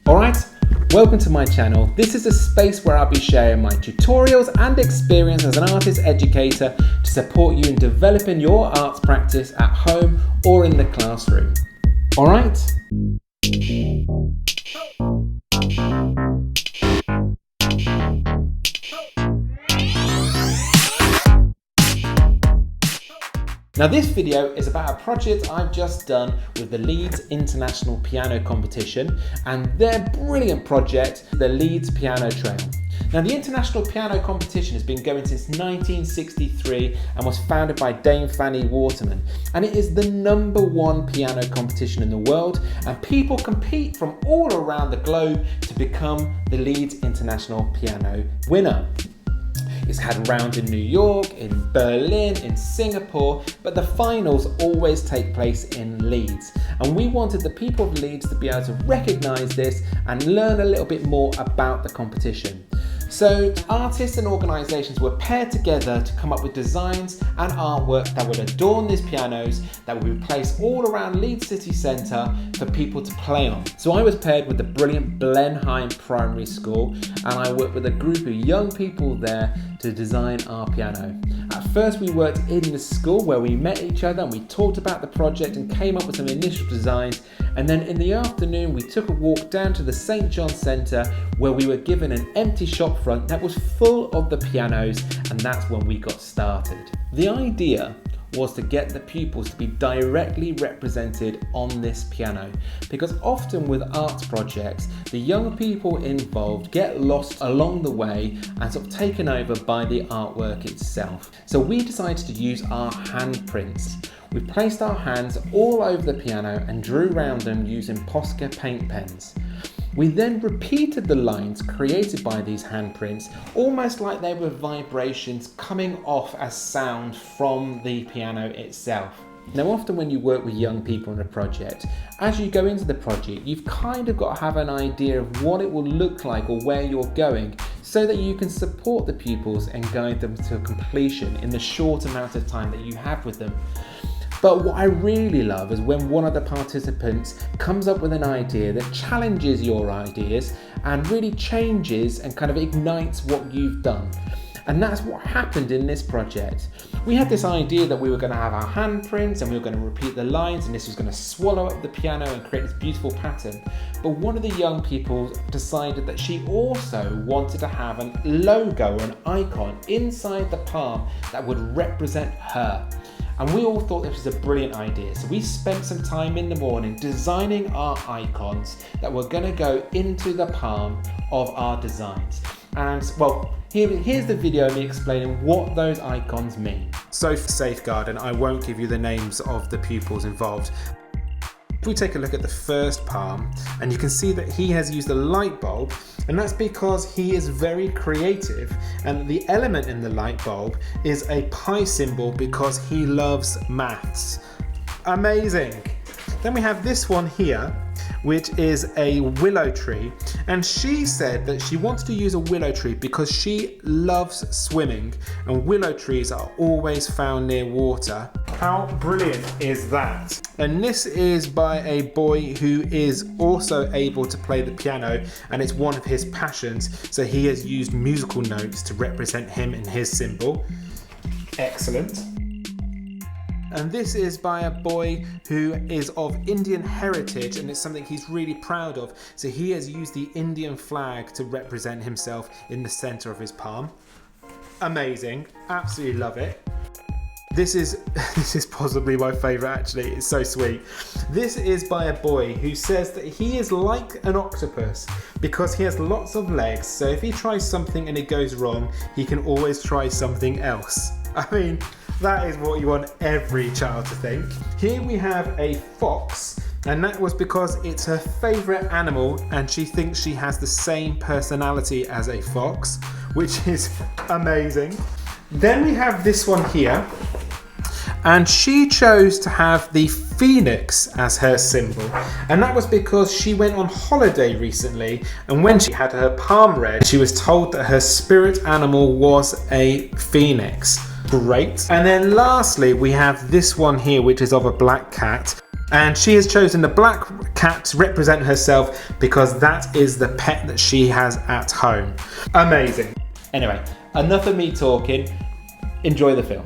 Alright, welcome to my channel. This is a space where I'll be sharing my tutorials and experience as an artist educator to support you in developing your arts practice at home or in the classroom. Alright? Now this video is about a project I've just done with the Leeds International Piano Competition and their brilliant project, the Leeds Piano Trail. Now the International Piano Competition has been going since 1963 and was founded by Dame Fanny Waterman, and it is the #1 piano competition in the world, and people compete from all around the globe to become the Leeds International Piano winner. It's had rounds in New York, in Berlin, in Singapore, but the finals always take place in Leeds. And we wanted the people of Leeds to be able to recognise this and learn a little bit more about the competition. So artists and organisations were paired together to come up with designs and artwork that would adorn these pianos that would be placed all around Leeds city centre for people to play on. So I was paired with the brilliant Blenheim Primary School, and I worked with a group of young people there to design our piano. At first we worked in the school where we met each other and we talked about the project and came up with some initial designs, and then in the afternoon we took a walk down to the St John's Centre where we were given an empty shop front that was full of the pianos, and that's when we got started. The idea was to get the pupils to be directly represented on this piano, because often with arts projects the young people involved get lost along the way and sort of taken over by the artwork itself. So we decided to use our handprints. We placed our hands all over the piano and drew around them using Posca Paint Pens. We then repeated the lines created by these handprints, almost like they were vibrations coming off as sound from the piano itself. Now often when you work with young people on a project, as you go into the project you've kind of got to have an idea of what it will look like or where you're going, so that you can support the pupils and guide them to completion in the short amount of time that you have with them. But what I really love is when one of the participants comes up with an idea that challenges your ideas and really changes and kind of ignites what you've done. And that's what happened in this project. We had this idea that we were going to have our handprints and we were going to repeat the lines, and this was going to swallow up the piano and create this beautiful pattern. But one of the young people decided that she also wanted to have a logo or an icon inside the palm that would represent her. And we all thought this was a brilliant idea. So we spent some time in the morning designing our icons that were going to go into the palm of our designs. And well, here's the video of me explaining what those icons mean. So for safeguarding, I won't give you the names of the pupils involved. If we take a look at the first palm, and you can see that he has used a light bulb, and that's because he is very creative, and the element in the light bulb is a pi symbol because he loves maths. Amazing! Then we have this one here, which is a willow tree, and she said that she wants to use a willow tree because she loves swimming, and willow trees are always found near water. How brilliant is that? And this is by a boy who is also able to play the piano, and it's one of his passions, so he has used musical notes to represent him and his symbol. Excellent. And this is by a boy who is of Indian heritage, and it's something he's really proud of. So he has used the Indian flag to represent himself in the center of his palm. Amazing, absolutely love it. This is possibly my favorite actually, it's so sweet. This is by a boy who says that he is like an octopus because he has lots of legs, so if he tries something and it goes wrong, he can always try something else. I mean, that is what you want every child to think. Here we have a fox, and that was because it's her favourite animal and she thinks she has the same personality as a fox, which is amazing. Then we have this one here, and she chose to have the phoenix as her symbol, and that was because she went on holiday recently, and when she had her palm read, she was told that her spirit animal was a phoenix. Great. And then lastly we have this one here, which is of a black cat, And she has chosen the black cat to represent herself because that is the pet that she has at home. Amazing. Anyway, enough of me talking. Enjoy the film.